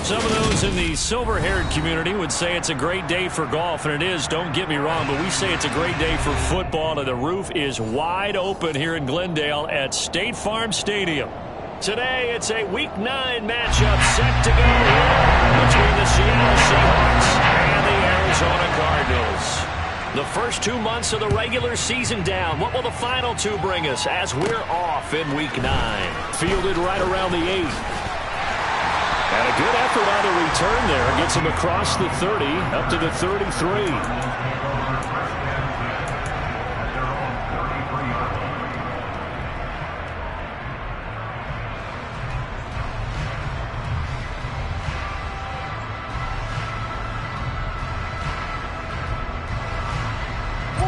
Some of those in the silver-haired community would say it's a great day for golf, and it is, don't get me wrong, but we say it's a great day for football, and the roof is wide open here in Glendale at State Farm Stadium. Today, it's a Week 9 matchup set to go here between the Seattle Seahawks and the Arizona Cardinals. The first 2 months of the regular season down. What will the final 2 bring us as we're off in Week 9? Fielded right around the 8. And a good effort on the return there. Gets him across the 30, up to the 33.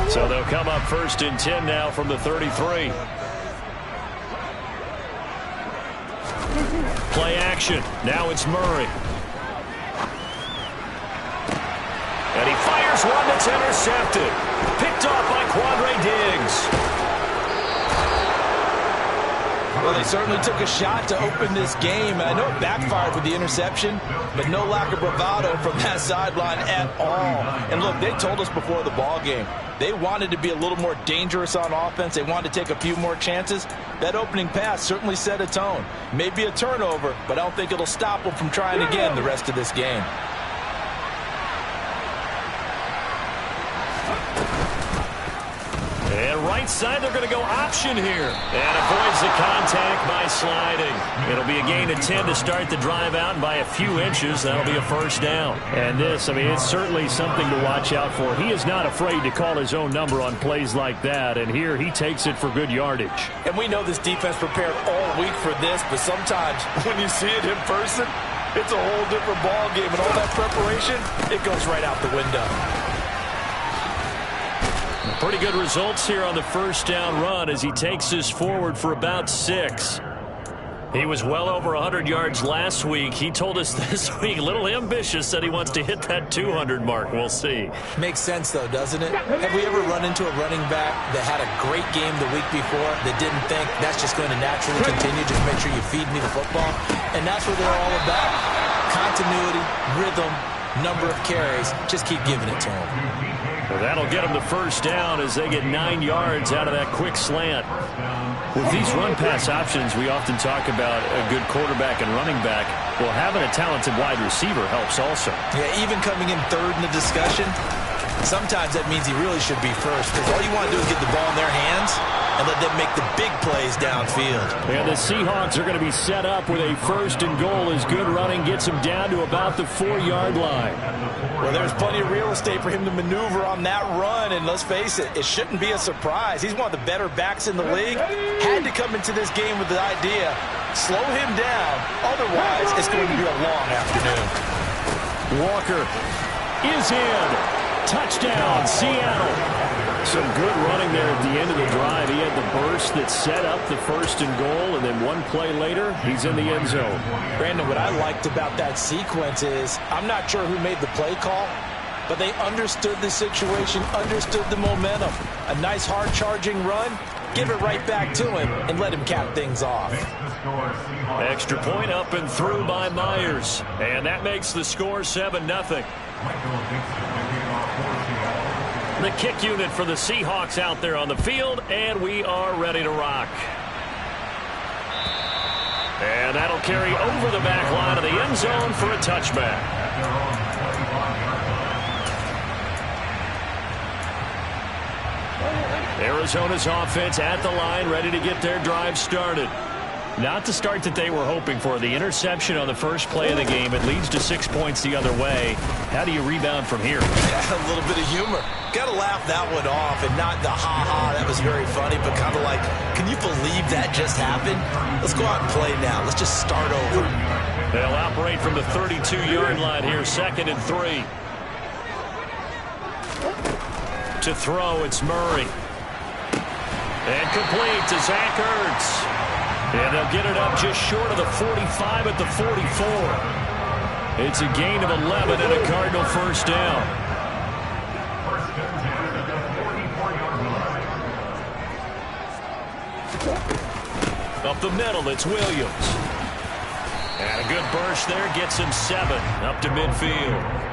So they'll come up 1st and 10 now from the 33. Play action. Now it's Murray. And he fires one that's intercepted. Picked off by Quandre Diggs. Well, they certainly took a shot to open this game. And I know it backfired with the interception, but no lack of bravado from that sideline at all. And look, they told us before the ball game, they wanted to be a little more dangerous on offense. They wanted to take a few more chances. That opening pass certainly set a tone. Maybe a turnover, but I don't think it'll stop them from trying again the rest of this game. And right side, they're going to go option here. And avoids the contact by sliding. It'll be a gain of 10 to start the drive out, and by a few inches, that'll be a first down. And this, I mean, it's certainly something to watch out for. He is not afraid to call his own number on plays like that, and here he takes it for good yardage. And we know this defense prepared all week for this, but sometimes when you see it in person, it's a whole different ball game, and all that preparation, it goes right out the window. Pretty good results here on the first down run as he takes us forward for about 6. He was well over 100 yards last week. He told us this week, a little ambitious, that he wants to hit that 200 mark. We'll see. Makes sense, though, doesn't it? Have we ever run into a running back that had a great game the week before that didn't think that's just going to naturally continue? Just make sure you feed me the football. And that's what they're all about. Continuity, rhythm, number of carries. Just keep giving it to him. Well, that'll get them the first down as they get 9 yards out of that quick slant. With these run-pass options, we often talk about a good quarterback and running back. Well, having a talented wide receiver helps also. Yeah, even coming in third in the discussion, sometimes that means he really should be first, because all you want to do is get the ball in their hands and let them make the big plays downfield. And the Seahawks are going to be set up with a 1st and goal as good running gets him down to about the 4-yard line. Well, there's plenty of real estate for him to maneuver on that run, and let's face it, it shouldn't be a surprise. He's one of the better backs in the league. Had to come into this game with the idea, slow him down, otherwise it's going to be a long afternoon. Walker is in. Touchdown, Seattle. Some good running there at the end of the drive. He had the burst that set up the 1st and goal, and then one play later, he's in the end zone. Brandon, what I liked about that sequence is I'm not sure who made the play call, but they understood the situation, understood the momentum. A nice hard-charging run, give it right back to him, and let him cap things off. Extra point up and through by Myers, and that makes the score 7-0. The kick unit for the Seahawks out there on the field, and we are ready to rock. And that'll carry over the back line of the end zone for a touchback. Arizona's offense at the line, ready to get their drive started. Not the start that they were hoping for. The interception on the first play of the game. It leads to 6 points the other way. How do you rebound from here? Yeah, a little bit of humor. Got to laugh that one off, and not the ha-ha, that was very funny, but kind of like, can you believe that just happened? Let's go out and play now. Let's just start over. They'll operate from the 32-yard line here, 2nd and 3. To throw, it's Murray. And complete to Zach Ertz. And they'll get it up just short of the 45 at the 44. It's a gain of 11 and a Cardinal first down. Up the middle, it's Williams. And a good burst there gets him 7 up to midfield.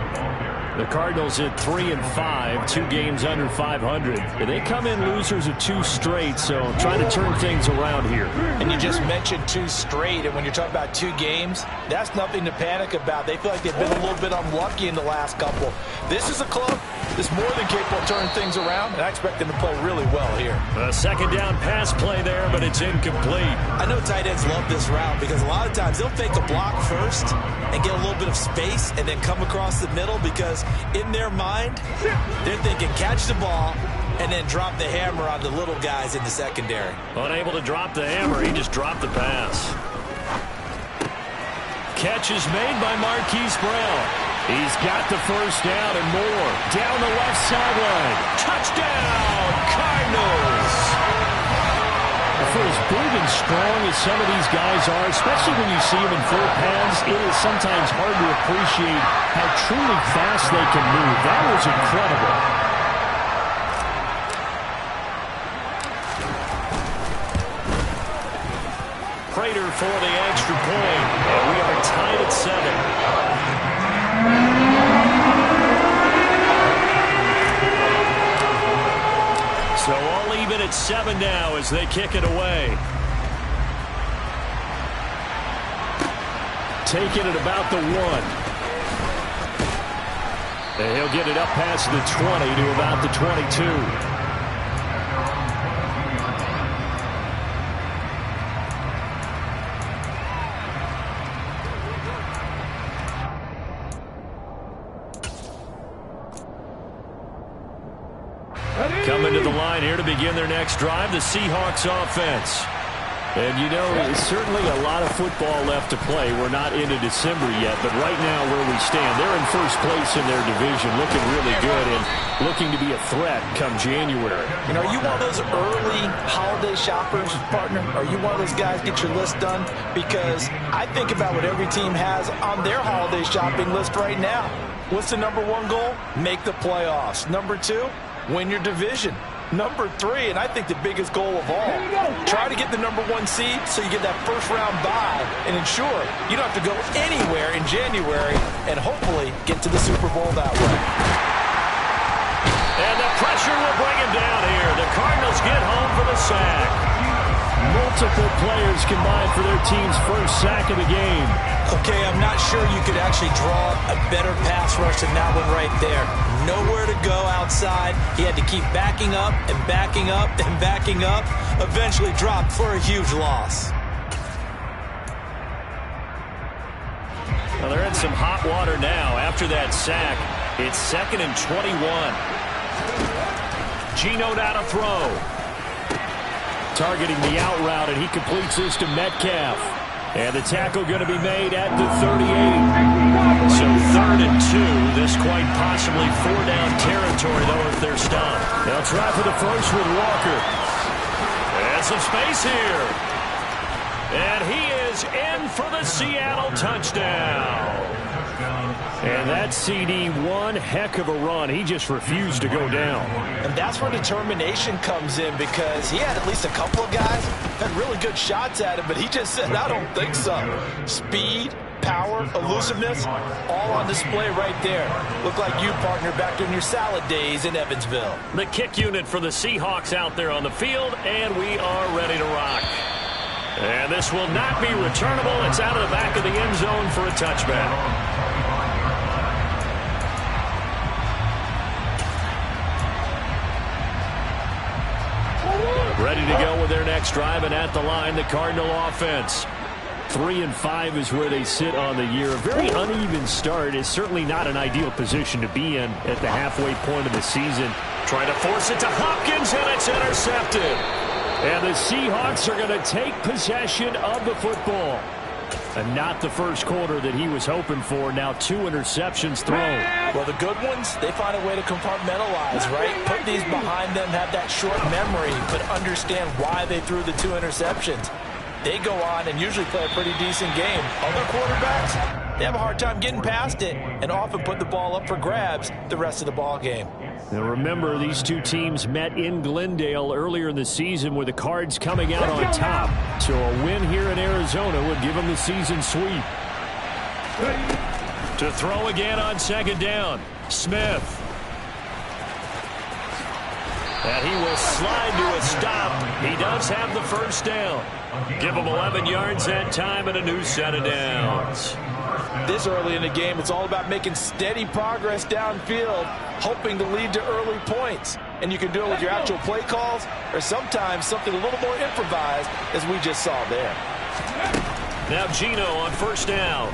The Cardinals at 3-5, 2 games under 500. They come in losers of 2 straight, so trying to turn things around here. And you just mentioned 2 straight, and when you're talking about 2 games, that's nothing to panic about. They feel like they've been a little bit unlucky in the last couple. This is a club that's more than capable of turning things around, and I expect them to play really well here. A second down pass play there, but it's incomplete. I know tight ends love this route because a lot of times they'll fake a block first and get a little bit of space and then come across the middle because in their mind, they're thinking catch the ball and then drop the hammer on the little guys in the secondary. Unable to drop the hammer, he just dropped the pass. Catch is made by Marquise Brown. He's got the first down and more. Down the left sideline. Touchdown, Cardinals! For as big and strong as some of these guys are, especially when you see them in full pads, it is sometimes hard to appreciate how truly fast they can move. That was incredible. Prater for the extra point, and we are tied at 7. So all even at 7 now as they kick it away. Taking it about the 1. And he'll get it up past the 20 to about the 22. Coming to the line here to begin their next drive, the Seahawks offense. And, you know, certainly a lot of football left to play. We're not into December yet, but right now where we stand, they're in first place in their division, looking really good and looking to be a threat come January. And are you one of those early holiday shoppers, partner? Are you one of those guys get your list done? Because I think about what every team has on their holiday shopping list right now. What's the number 1 goal? Make the playoffs. Number 2? Win your division. Number 3, and I think the biggest goal of all, try to get the number 1 seed so you get that first round bye and ensure you don't have to go anywhere in January and hopefully get to the Super Bowl that way. And the pressure will bring him down here. The Cardinals get home for the sack. Multiple players combined for their team's first sack of the game. Okay, I'm not sure you could actually draw a better pass rush than that one right there. Nowhere to go outside. He had to keep backing up and backing up and backing up. Eventually dropped for a huge loss. Well, they're in some hot water now after that sack. It's 2nd and 21. Geno down to throw. Targeting the out route, and he completes this to Metcalf. And the tackle going to be made at the 38. So 3rd and 2. This quite possibly 4-down territory, though, if they're stopped. They'll try for the first with Walker. And some space here. And he is in for the Seattle touchdown. And that CD, one heck of a run. He just refused to go down. And that's where determination comes in because he had at least a couple of guys had really good shots at him, but he just said, I don't think so. Speed, power, elusiveness, all on display right there. Look like you, partner, back in your salad days in Evansville. The kick unit for the Seahawks out there on the field, and we are ready to rock. And this will not be returnable. It's out of the back of the end zone for a touchback. Ready to go with their next drive, and at the line, the Cardinal offense. 3-5 is where they sit on the year. A very uneven start is certainly not an ideal position to be in at the halfway point of the season. Trying to force it to Hopkins, and it's intercepted. And the Seahawks are going to take possession of the football. And not the first quarter that he was hoping for. Now 2 interceptions thrown. Well, the good ones, they find a way to compartmentalize, right? Put these behind them, have that short memory, but understand why they threw the 2 interceptions. They go on and usually play a pretty decent game. Other quarterbacks, they have a hard time getting past it and often put the ball up for grabs the rest of the ball game. Now remember, these two teams met in Glendale earlier in the season with the Cards coming out on top. So a win here in Arizona would give them the season sweep. To throw again on second down, Smith. And he will slide to a stop. He does have the first down. Give him 11 yards that time and a new set of downs. This early in the game, it's all about making steady progress downfield, hoping to lead to early points. And you can do it with your actual play calls or sometimes something a little more improvised, as we just saw there. Now Geno on first down.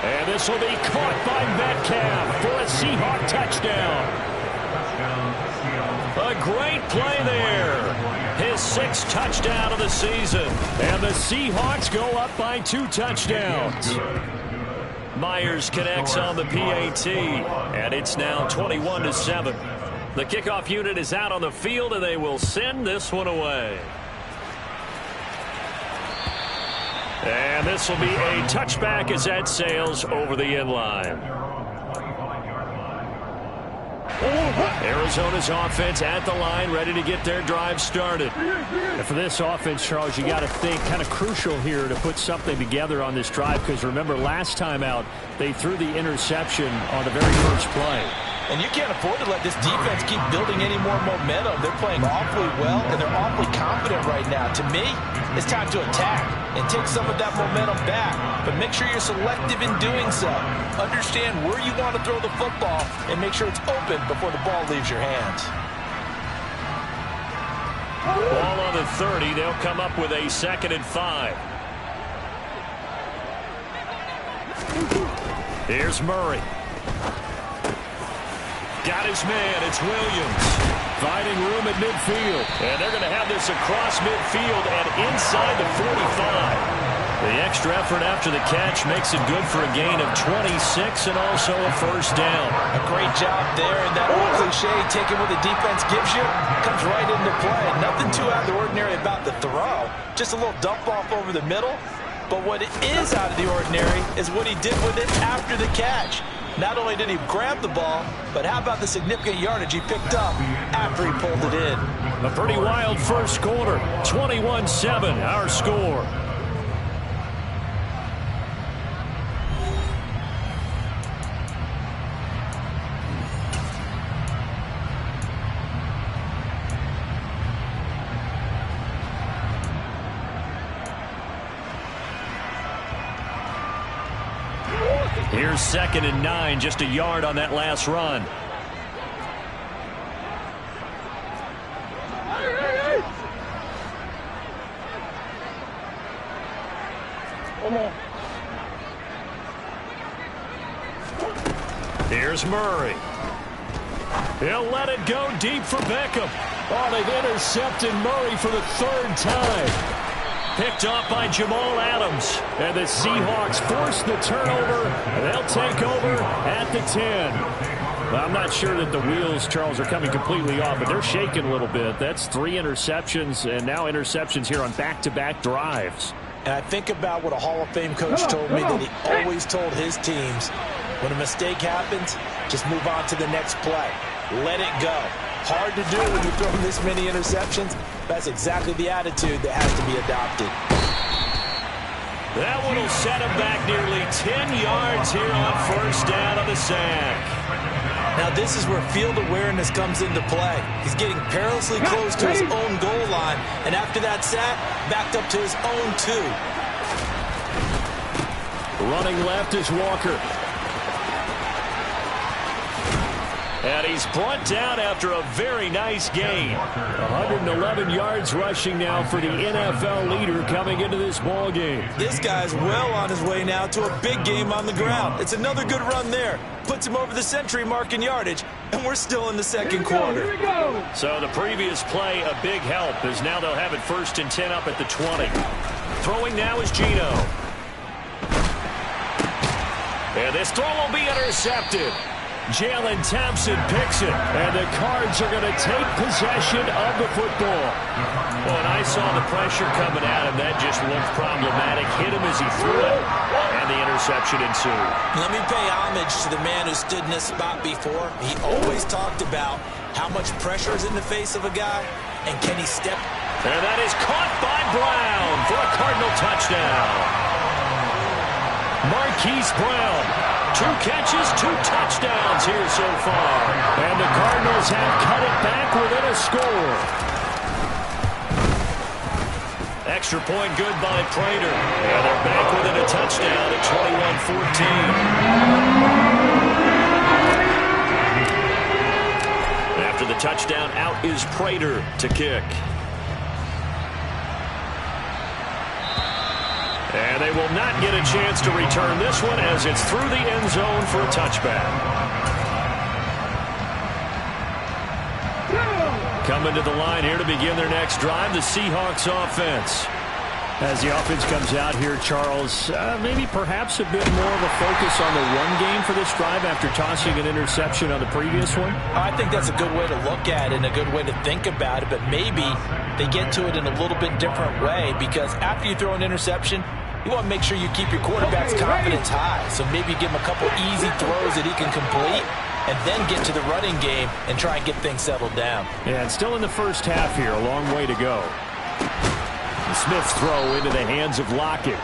And this will be caught by Metcalf for a Seahawk touchdown. A great play there. His 6th touchdown of the season. And the Seahawks go up by 2 touchdowns. Myers connects on the PAT. And it's now 21-7. The kickoff unit is out on the field, and they will send this one away. And this will be a touchback as that sails over the end line. Arizona's offense at the line, ready to get their drive started. And for this offense, Charles, you got to think kind of crucial here to put something together on this drive, because remember last time out they threw the interception on the very first play. And you can't afford to let this defense keep building any more momentum. They're playing awfully well, and they're awfully confident right now. To me, it's time to attack and take some of that momentum back. But make sure you're selective in doing so. Understand where you want to throw the football and make sure it's open before the ball leaves your hands. Ball on the 30. They'll come up with a 2nd and 5. Here's Murray. Got his man. It's Williams. Finding room at midfield. And they're going to have this across midfield and inside the 45. The extra effort after the catch makes it good for a gain of 26 and also a first down. A great job there, and that old cliche, taking what the defense gives you, comes right into play. Nothing too out of the ordinary about the throw. Just a little dump off over the middle. But what is out of the ordinary is what he did with it after the catch. Not only did he grab the ball, but how about the significant yardage he picked up after he pulled it in. A pretty wild first quarter. 21-7, our score. Here's 2nd and 9, just a yard on that last run. Here's Murray. He'll let it go deep for Beckham. Oh, they've intercepted Murray for the 3rd time. Picked off by Jamal Adams. And the Seahawks force the turnover. They'll take over at the 10. Well, I'm not sure that the wheels, Charles, are coming completely off, but they're shaking a little bit. That's 3 interceptions, and now interceptions here on back-to-back drives. And I think about what a Hall of Fame coach told me that he always told his teams, when a mistake happens, just move on to the next play. Let it go. Hard to do when you're throwing this many interceptions. That's exactly the attitude that has to be adopted. That one will set him back nearly 10 yards here on first down on the sack. Now this is where field awareness comes into play. He's getting perilously close to his own goal line, and after that sack, backed up to his own 2. Running left is Walker. And he's brought down after a very nice gain. 111 yards rushing now for the NFL leader coming into this ball game. This guy's well on his way now to a big game on the ground. It's another good run there. Puts him over the century mark in yardage, and we're still in the second quarter. Here we go. So the previous play, a big help, as now they'll have it 1st and 10 up at the 20. Throwing now is Geno. And this throw will be intercepted. Jalen Thompson picks it, and the Cards are going to take possession of the football. Well, and I saw the pressure coming at him. That just looked problematic. Hit him as he threw it, and the interception ensued. Let me pay homage to the man who stood in this spot before. He always talked about how much pressure is in the face of a guy, and can he step. And that is caught by Brown for a Cardinal touchdown. Marquise Brown, 2 catches, 2 touchdowns here so far. And the Cardinals have cut it back within a score. Extra point good by Prater. And they're back within a touchdown at 21-14. After the touchdown, out is Prater to kick. And they will not get a chance to return this one as it's through the end zone for a touchback. Coming to the line here to begin their next drive, the Seahawks offense. As the offense comes out here, Charles, maybe perhaps a bit more of a focus on the run game for this drive after tossing an interception on the previous one? I think that's a good way to look at it and a good way to think about it, but maybe they get to it in a little bit different way, because after you throw an interception, you want to make sure you keep your quarterback's confidence high. So maybe give him a couple easy throws that he can complete and then get to the running game and try and get things settled down. Yeah, and still in the first half here, a long way to go. Smith's throw into the hands of Lockett.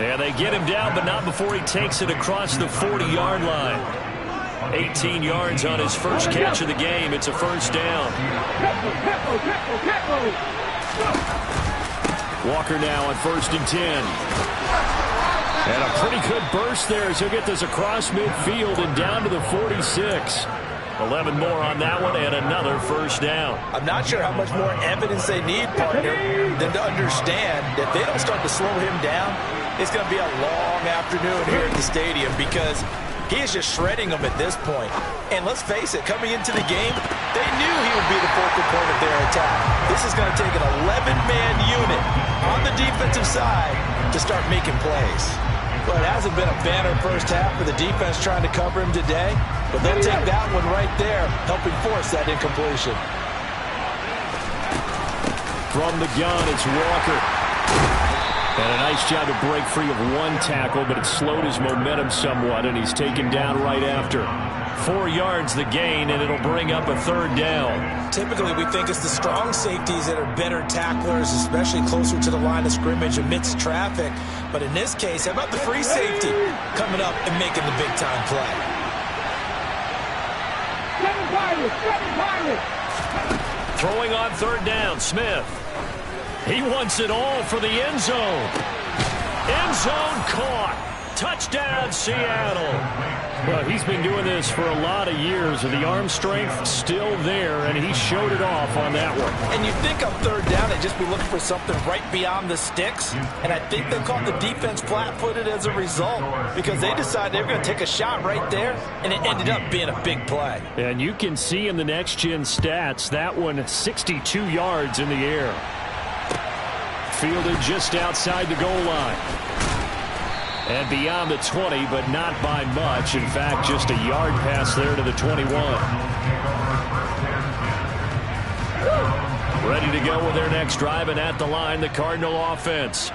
And they get him down, but not before he takes it across the 40-yard line. 18 yards on his first catch of the game. It's a first down. Walker now on 1st and 10. And a pretty good burst there as he'll get this across midfield and down to the 46. 11 more on that one and another first down. I'm not sure how much more evidence they need, partner, than to understand that they don't start to slow him down. It's going to be a long afternoon here at the stadium because he is just shredding them at this point. And let's face it, coming into the game, they knew he would be the focal point of their attack. This is going to take an 11-man unit on the defensive side to start making plays. Well, it hasn't been a banner first half for the defense trying to cover him today, but they'll take that one right there, helping force that incompletion. From the gun, it's Walker. And a nice job to break free of one tackle, but it slowed his momentum somewhat, and he's taken down right after. 4 yards the gain, and it'll bring up a third down. Typically, we think it's the strong safeties that are better tacklers, especially closer to the line of scrimmage amidst traffic. But in this case, how about the free safety coming up and making the big-time play? Throwing on third down, Smith. He wants it all for the end zone. End zone caught. Touchdown, Seattle. Well, he's been doing this for a lot of years, and the arm strength still there, and he showed it off on that one. And you think on third down they'd just be looking for something right beyond the sticks, and I think they caught the defense flat-footed as a result because they decided they were going to take a shot right there, and it ended up being a big play. And you can see in the next-gen stats, that one 62 yards in the air. Fielded just outside the goal line. And beyond the 20, but not by much. In fact, just a yard pass there to the 21. Ready to go with their next drive, and at the line, the Cardinal offense.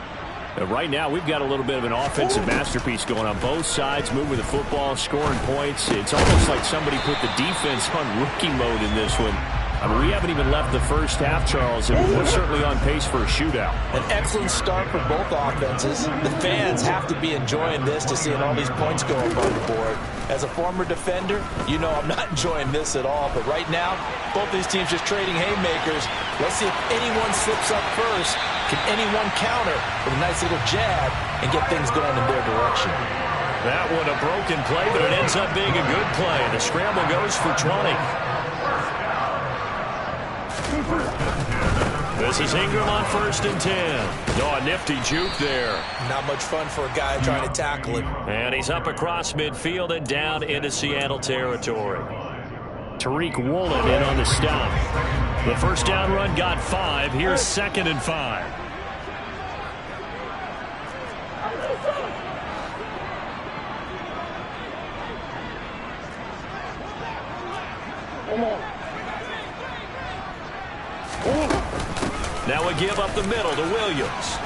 Right now, we've got a little bit of an offensive masterpiece going on both sides, moving the football, scoring points. It's almost like somebody put the defense on rookie mode in this one. I mean, we haven't even left the first half, Charles, and we're certainly on pace for a shootout. An excellent start for both offenses. The fans have to be enjoying this to seeing all these points go up on the board. As a former defender, you know I'm not enjoying this at all. But right now, both these teams just trading haymakers. Let's see if anyone slips up first. Can anyone counter with a nice little jab and get things going in their direction? That one a broken play, but it ends up being a good play. The scramble goes for 20. This is Ingram on 1st and 10. Oh, a nifty juke there. Not much fun for a guy trying to tackle him. And he's up across midfield and down into Seattle territory. Tariq Woolen in on the stop. The first down run got 5. Here's 2nd and 5. Now we give up the middle to Williams.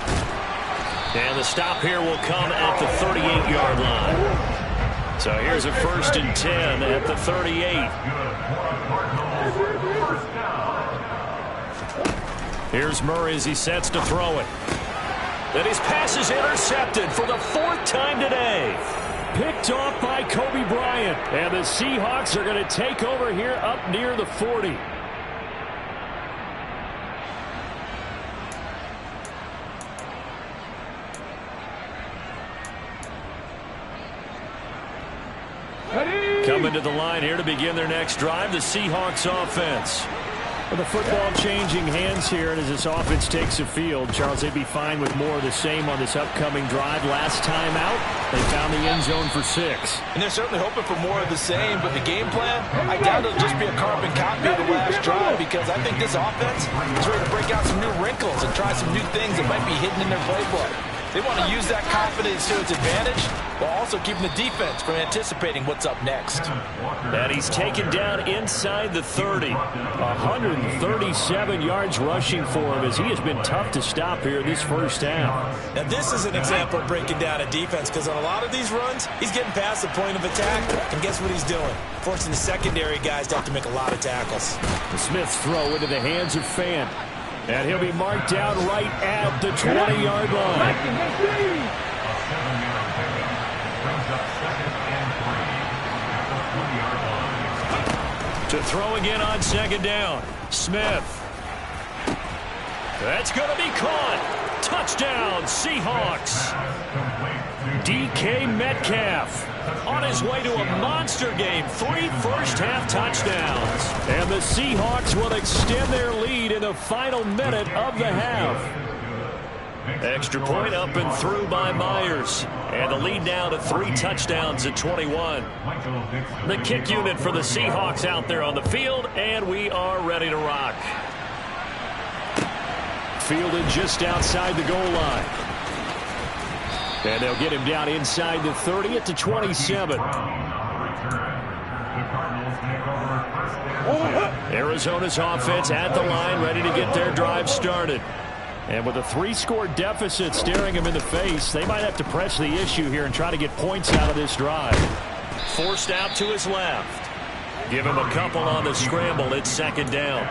And the stop here will come at the 38-yard line. So here's a 1st and 10 at the 38. Here's Murray as he sets to throw it. And his pass is intercepted for the 4th time today. Picked off by Kobe Bryant. And the Seahawks are going to take over here up near the 40. Coming to the line here to begin their next drive, the Seahawks offense. Well, the football changing hands here, and as this offense takes the field, Charles, they'd be fine with more of the same on this upcoming drive. Last time out, they found the end zone for 6. And they're certainly hoping for more of the same, but the game plan, I doubt it'll just be a carbon copy of the last drive, because I think this offense is ready to break out some new wrinkles and try some new things that might be hidden in their playbook. They want to use that confidence to its advantage while also keeping the defense from anticipating what's up next. And he's taken down inside the 30. 137 yards rushing for him as he has been tough to stop here this first half. Now this is an example of breaking down a defense, because on a lot of these runs, he's getting past the point of attack. And guess what he's doing? Forcing the secondary guys to have to make a lot of tackles. The Smith's throw into the hands of Fant. And he'll be marked down right at the 20-yard line. To throw again on 2nd down. Smith. That's going to be caught. Touchdown, Seahawks. DK Metcalf on his way to a monster game. 3 first-half touchdowns. And the Seahawks will extend their lead in the final minute of the half. Extra point up and through by Myers. And the lead now to 3 touchdowns at 21. The kick unit for the Seahawks out there on the field, and we are ready to rock. Fielded just outside the goal line. And they'll get him down inside the 30 at the 27. Arizona's offense at the line, ready to get their drive started. And with a 3-score deficit staring them in the face, they might have to press the issue here and try to get points out of this drive. Forced out to his left. Give him a couple on the scramble. It's 2nd down.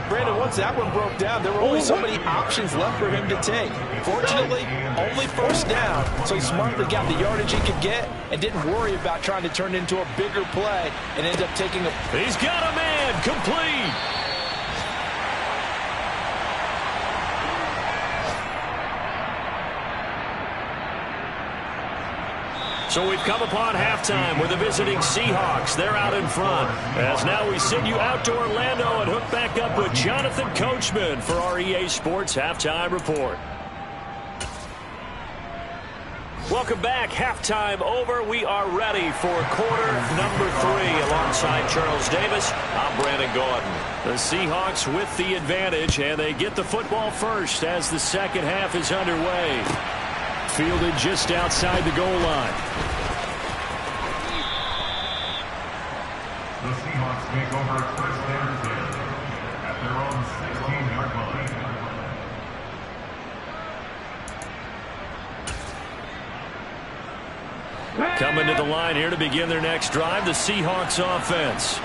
Brandon, once that one broke down, there were only so many options left for him to take. Fortunately, only 1st down, so he smartly got the yardage he could get and didn't worry about trying to turn it into a bigger play and end up taking a... He's got a man. Complete. So we've come upon halftime with the visiting Seahawks. They're out in front. As now we send you out to Orlando and hook back up with Jonathan Coachman for our EA Sports Halftime Report. Welcome back. Halftime over. We are ready for quarter number 3 alongside Charles Davis. I'm Brandon Gordon. The Seahawks with the advantage, and they get the football first as the second half is underway. Fielded just outside the goal line. The Seahawks take over 1st and 10 at their own 16-yard line. Coming to the line here to begin their next drive, the Seahawks offense.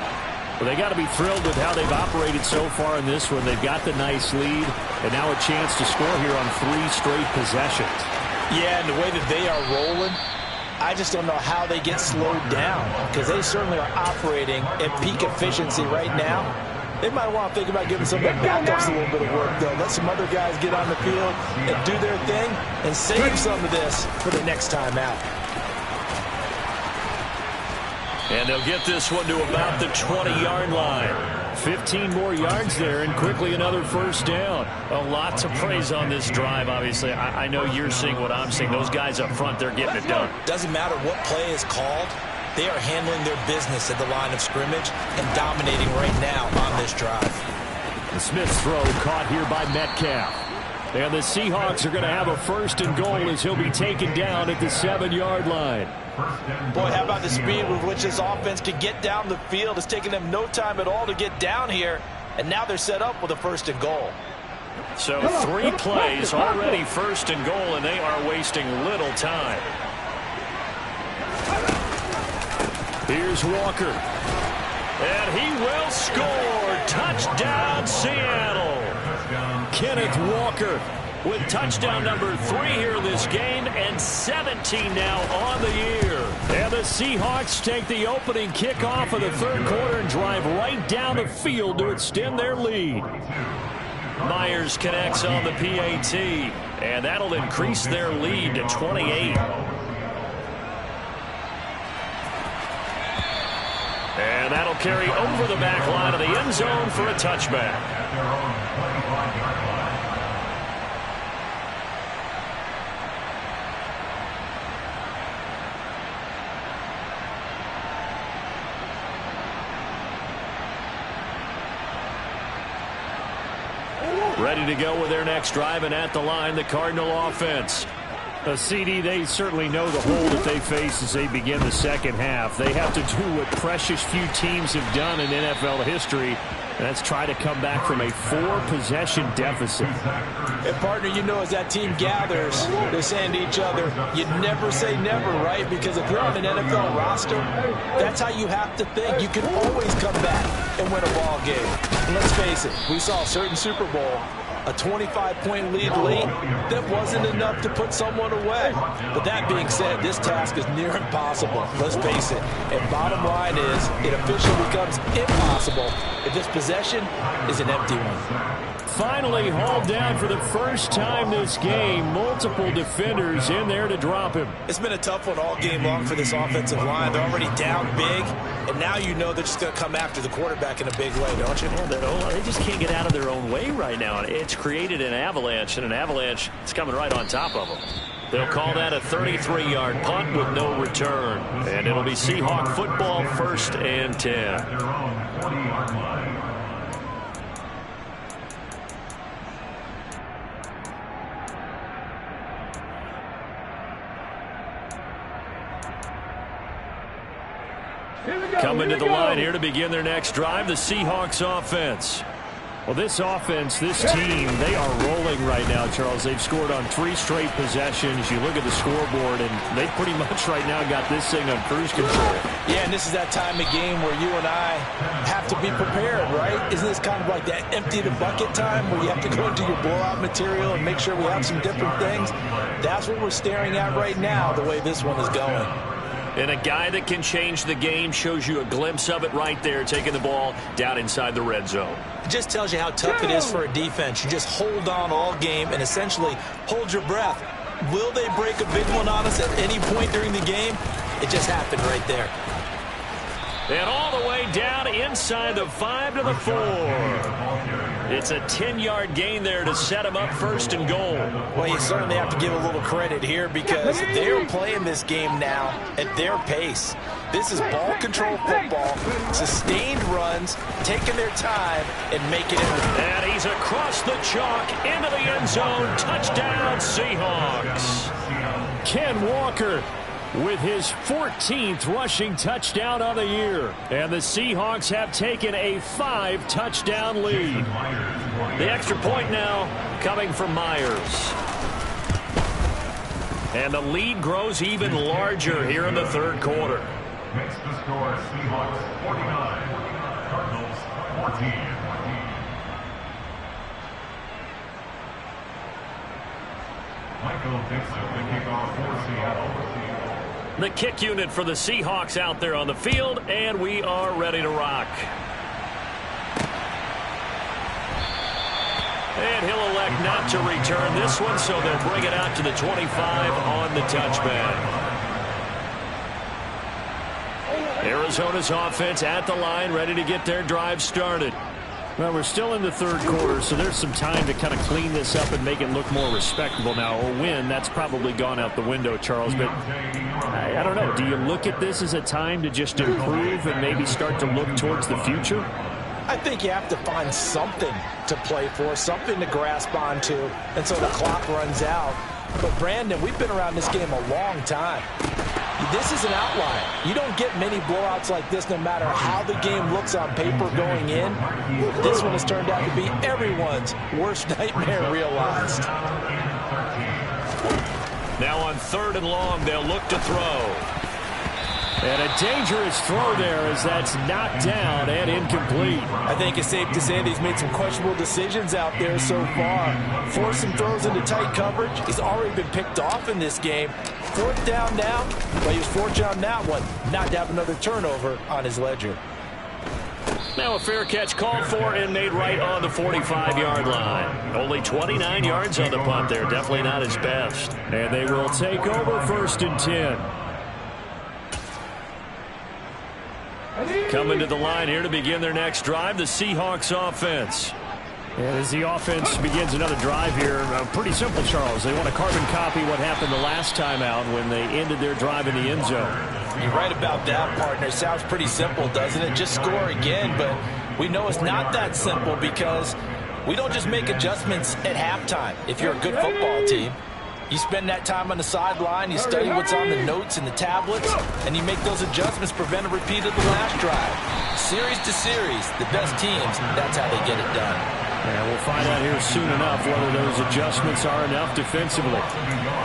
Well, they got to be thrilled with how they've operated so far in this one. They've got the nice lead, and now a chance to score here on 3 straight possessions. Yeah, and the way that they are rolling, I just don't know how they get slowed down, because they certainly are operating at peak efficiency right now. They might want to think about giving some of their backups a little bit of work, though. Let some other guys get on the field and do their thing and save some of this for the next time out. And they'll get this one to about the 20-yard line. 15 more yards there, and quickly another 1st down. A lot to praise on this drive, obviously. I know you're seeing what I'm seeing. Those guys up front, they're getting it done. Doesn't matter what play is called. They are handling their business at the line of scrimmage and dominating right now on this drive. The Smith's throw caught here by Metcalf. And the Seahawks are going to have a 1st and goal as he'll be taken down at the 7-yard line. Boy, how about the speed with which this offense can get down the field? It's taken them no time at all to get down here, and now they're set up with a 1st and goal. So 3 plays already 1st and goal, and they are wasting little time. Here's Walker. And he will score. Touchdown, Seattle. Kenneth Walker with touchdown number 3 here in this game, and 17 now on the year. And the Seahawks take the opening kickoff of the 3rd quarter and drive right down the field to extend their lead. Myers connects on the PAT, and that'll increase their lead to 28. And that'll carry over the back line of the end zone for a touchback. Ready to go with their next drive, and at the line, the Cardinal offense. CD, they certainly know the hole that they face as they begin the second half. They have to do what precious few teams have done in NFL history, and that's try to come back from a 4-possession deficit. And, partner, you know, as that team gathers, they're saying to each other, you never say never, right? Because if you're on an NFL roster, that's how you have to think. You can always come back and win a ball game. And let's face it, we saw a certain Super Bowl, a 25-point lead late, that wasn't enough to put someone away. But that being said, this task is near impossible. Let's face it. And bottom line is, it officially becomes impossible if this possession is an empty one. Finally hauled down for the first time this game. Multiple defenders in there to drop him. It's been a tough one all game long for this offensive line. They're already down big, and now you know they're just going to come after the quarterback in a big way, don't you? Yeah, they just can't get out of their own way right now. It's created an avalanche, and an avalanche is coming right on top of them. They'll call that a 33-yard punt with no return. And it'll be Seahawk football, 1st and 10. Their own 40-yard line. Coming to the line here to begin their next drive, the Seahawks offense. Well, this offense, this team, they are rolling right now, Charles. They've scored on 3 straight possessions. You look at the scoreboard, and they pretty much right now got this thing on cruise control. Yeah, and this is that time of game where you and I have to be prepared, right? Isn't this kind of like that empty the bucket time where you have to go into your blowout material and make sure we have some different things? That's what we're staring at right now, the way this one is going. And a guy that can change the game shows you a glimpse of it right there, taking the ball down inside the red zone. It just tells you how tough it is for a defense. You just hold on all game and essentially hold your breath. Will they break a big one on us at any point during the game? It just happened right there. And all the way down inside the 5 to the 4. It's a 10-yard gain there to set them up 1st and goal. Well, you certainly have to give a little credit here because they're playing this game now at their pace. This is ball control football, sustained runs, taking their time, and making it. And he's across the chalk into the end zone. Touchdown, Seahawks. Ken Walker with his 14th rushing touchdown on the year. And the Seahawks have taken a 5-touchdown lead. The extra point now coming from Myers. And the lead grows even larger here in the 3rd quarter. Makes the score Seahawks 49, Cardinals 14. Michael Dixon, the kickoff for Seattle. The kick unit for the Seahawks out there on the field, and we are ready to rock. And he'll elect not to return this one, so they'll bring it out to the 25 on the touchback. Arizona's offense at the line, ready to get their drive started. Well, we're still in the 3rd quarter, so there's some time to kind of clean this up and make it look more respectable now. A win, that's probably gone out the window, Charles, but I don't know. Do you look at this as a time to just improve and maybe start to look towards the future? I think you have to find something to play for, something to grasp onto, and so the clock runs out. But, Brandon, we've been around this game a long time. This is an outlier. You don't get many blowouts like this no matter how the game looks on paper going in. This one has turned out to be everyone's worst nightmare realized. Now on 3rd and long, they'll look to throw. And a dangerous throw there as that's knocked down and incomplete. I think it's safe to say that he's made some questionable decisions out there so far. Forced some throws into tight coverage. He's already been picked off in this game. 4th down now, but he was fortunate on that one not to have another turnover on his ledger. Now a fair catch called for and made right on the 45-yard line. Only 29 yards on the punt there. Definitely not his best. And they will take over 1st and 10. Coming to the line here to begin their next drive, the Seahawks offense. And as the offense begins another drive here, pretty simple, Charles. They want to carbon copy what happened the last time out when they ended their drive in the end zone. You're right about that, partner. Sounds pretty simple, doesn't it? Just score again, but we know it's not that simple because we don't just make adjustments at halftime. If you're a good football team, you spend that time on the sideline, you study what's on the notes and the tablets, and you make those adjustments, prevent a repeat of the last drive. Series to series, the best teams, that's how they get it done. Yeah, we'll find out here soon enough whether those adjustments are enough defensively.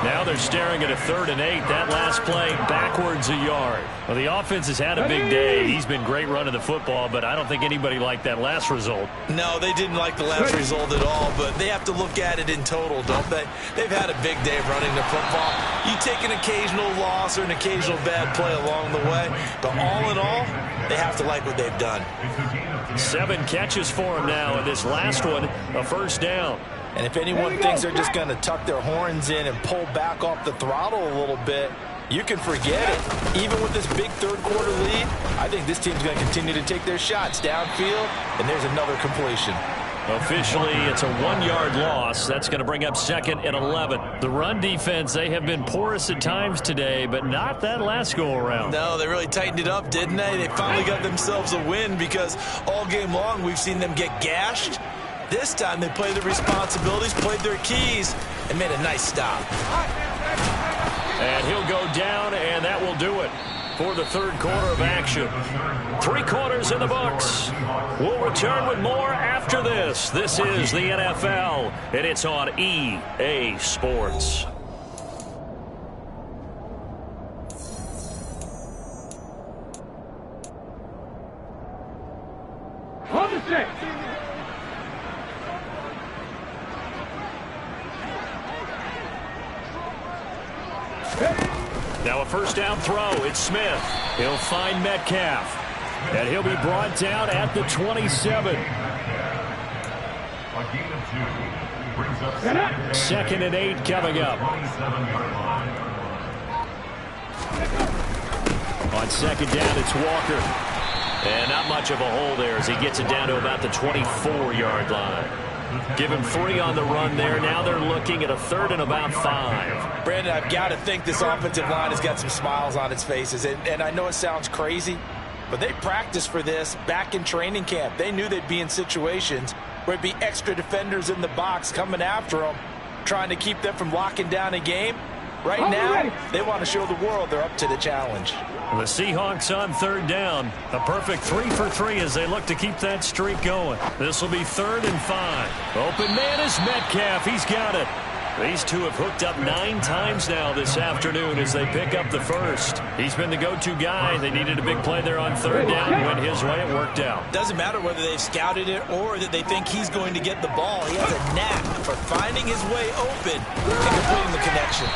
Now they're staring at a 3rd and 8. That last play backwards a yard. Well, the offense has had a big day. He's been great running the football, but I don't think anybody liked that last result. No, they didn't like the last result at all, but they have to look at it in total, don't they? They've had a big day running the football. You take an occasional loss or an occasional bad play along the way, but all in all, they have to like what they've done. 7 catches for him now, and this last one, a 1st down. And if anyone thinks they're just going to tuck their horns in and pull back off the throttle a little bit, you can forget it. Even with this big 3rd quarter lead, I think this team's going to continue to take their shots downfield, and there's another completion. Officially, it's a 1-yard loss. That's going to bring up 2nd and 11. The run defense, they have been porous at times today, but not that last go-around. No, they really tightened it up, didn't they? They finally got themselves a win because all game long we've seen them get gashed. This time they played their responsibilities, played their keys, and made a nice stop. And he'll go down, and that will do it for the 3rd quarter of action. 3 quarters in the books. We'll return with more after this. This is the NFL, and it's on EA Sports. On the stick. Now a 1st down throw. It's Smith. He'll find Metcalf. And he'll be brought down at the 27. A gain of 2 brings up 2nd and 8 coming up. 27-yard line. On 2nd down, it's Walker. And not much of a hole there as he gets it down to about the 24-yard line. Give him 3 on the run there. Now they're looking at a 3rd and about 5. Brandon, I've got to think this offensive line has got some smiles on its faces. And I know it sounds crazy, but they practiced for this back in training camp. They knew they'd be in situations where it'd be extra defenders in the box coming after them, trying to keep them from locking down a game. Right now, they want to show the world they're up to the challenge. The Seahawks on 3rd down. A perfect 3 for 3 as they look to keep that streak going. This will be 3rd and 5. Open man is Metcalf. He's got it. These two have hooked up 9 times now this afternoon as they pick up the 1st. He's been the go-to guy. They needed a big play there on 3rd down. Went his way. It worked out. Doesn't matter whether they've scouted it or that they think he's going to get the ball. He has a knack for finding his way open and completing the connection.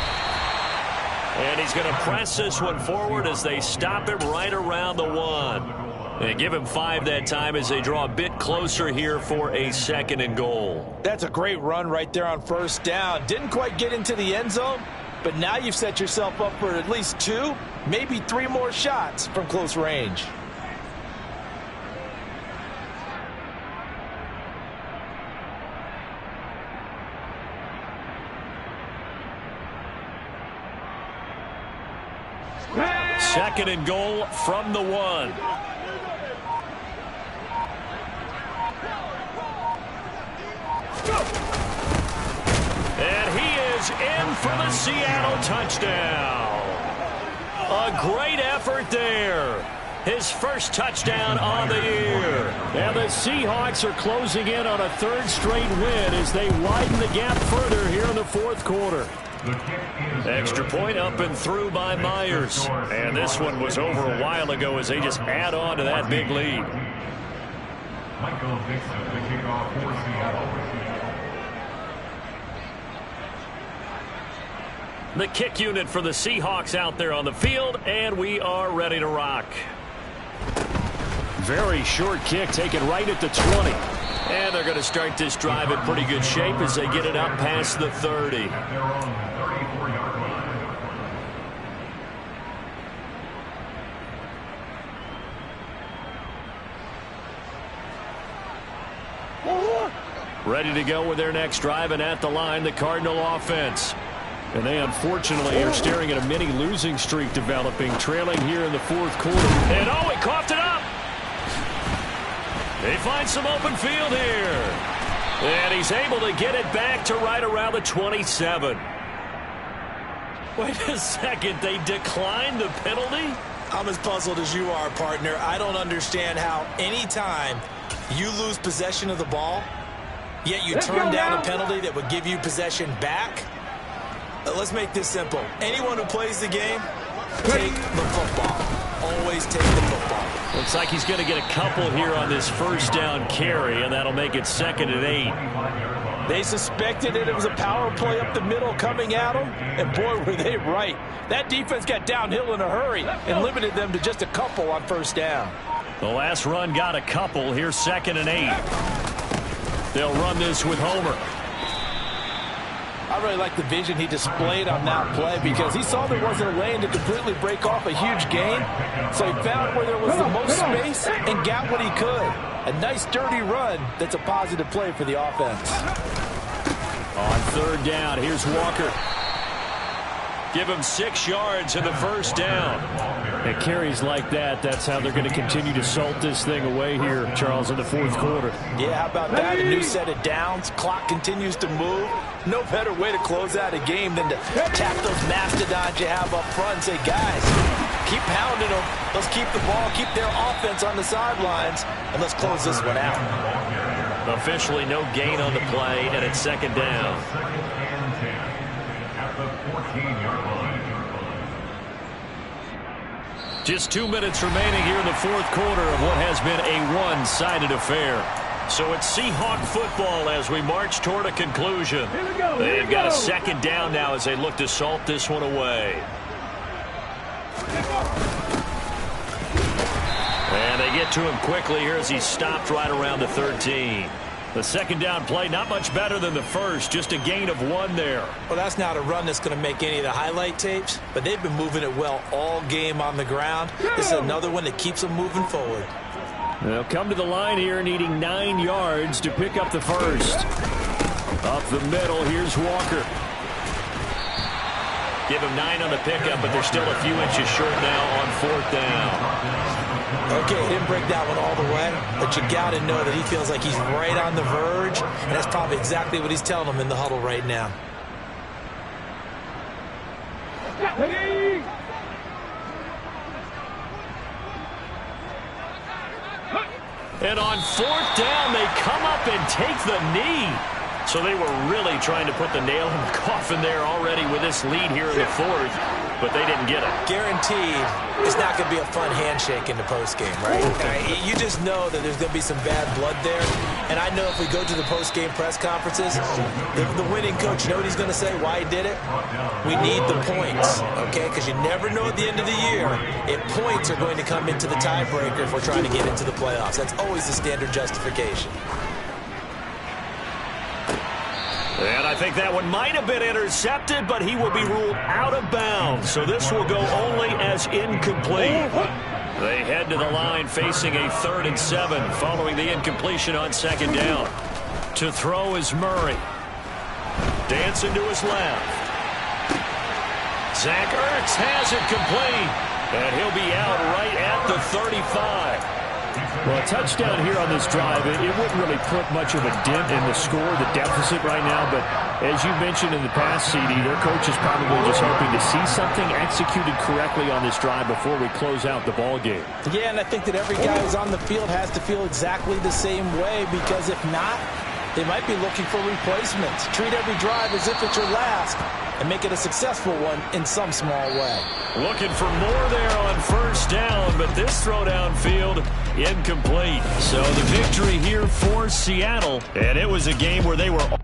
And he's going to press this one forward as they stop him right around the 1. And give him 5 that time as they draw a bit closer here for a 2nd and goal. That's a great run right there on 1st down. Didn't quite get into the end zone, but now you've set yourself up for at least 2, maybe 3 more shots from close range. Second and goal from the 1. And he is in for the Seattle touchdown. A great effort there. His first touchdown on the year. And the Seahawks are closing in on a third straight win as they widen the gap further here in the fourth quarter. Extra point up and through by Myers. And this one was over a while ago as they just add on to that big lead. Michael Dixon, the kickoff for Seattle. The kick unit for the Seahawks out there on the field, and we are ready to rock. Very short kick taken right at the 20. And they're going to start this drive in pretty good shape as they get it up past the 30. Their own 34-yard line. Ready to go with their next drive, and at the line, the Cardinal offense. And they unfortunately are staring at a mini losing streak developing, trailing here in the fourth quarter. And oh, he coughed it up. They find some open field here. And he's able to get it back to right around the 27. Wait a second, they declined the penalty? I'm as puzzled as you are, partner. I don't understand how any time you lose possession of the ball, yet you turn down a penalty that would give you possession back. Let's make this simple. Anyone who plays the game, take the football. Always take the football. Looks like he's going to get a couple here on this first down carry, and that'll make it 2nd and 8. They suspected that it was a power play up the middle coming at them, and boy, were they right. That defense got downhill in a hurry and limited them to just a couple on first down. The last run got a couple. Here's 2nd and 8. They'll run this with Homer. I really like the vision he displayed on that play because he saw there wasn't a lane to completely break off a huge gain. So he found where there was the most space and got what he could. A nice dirty run that's a positive play for the offense. On 3rd down, here's Walker. Give him 6 yards in the first down. It carries like that. That's how they're going to continue to salt this thing away here, Charles, in the fourth quarter. Yeah, how about that? A new set of downs. Clock continues to move. No better way to close out a game than to tap those mastodons you have up front and say, guys, keep pounding them. Let's keep the ball, keep their offense on the sidelines, and let's close this one out. Officially no gain on the play, and it's 2nd down. Just 2 minutes remaining here in the fourth quarter of what has been a one-sided affair. So it's Seahawk football as we march toward a conclusion. They've got a 2nd down now as they look to salt this one away. And they get to him quickly here as he's stopped right around the 13. The 2nd down play, not much better than the first, just a gain of 1 there. Well, that's not a run that's going to make any of the highlight tapes, but they've been moving it well all game on the ground. This is another one that keeps them moving forward. They'll come to the line here needing 9 yards to pick up the first. Up the middle, here's Walker. Give him 9 on the pickup, but they're still a few inches short now on 4th down. Okay, he didn't break that one all the way, but you got to know that he feels like he's right on the verge, and that's probably exactly what he's telling them in the huddle right now. And on 4th down, they come up and take the knee. So they were really trying to put the nail in the coffin there already with this lead here in the fourth, but they didn't get it. Guaranteed it's not going to be a fun handshake in the postgame, right? You just know that there's going to be some bad blood there. And I know if we go to the postgame press conferences, the winning coach, you know what he's going to say, why he did it? We need the points, okay? Because you never know at the end of the year if points are going to come into the tiebreaker if we're trying to get into the playoffs. That's always the standard justification. And I think that one might have been intercepted, but he will be ruled out of bounds. So this will go only as incomplete. They head to the line facing a 3rd and 7 following the incompletion on 2nd down. To throw is Murray. Dancing to his left. Zach Ertz has it complete. And he'll be out right at the 35. Well, a touchdown here on this drive, it wouldn't really put much of a dent in the score, the deficit right now. But as you mentioned in the past, CD, their coach is probably just hoping to see something executed correctly on this drive before we close out the ball game. Yeah, and I think that every guy who's on the field has to feel exactly the same way, because if not, they might be looking for replacements. Treat every drive as if it's your last and make it a successful one in some small way. Looking for more there on first down, but this throw downfield incomplete. So the victory here for Seattle, and it was a game where they were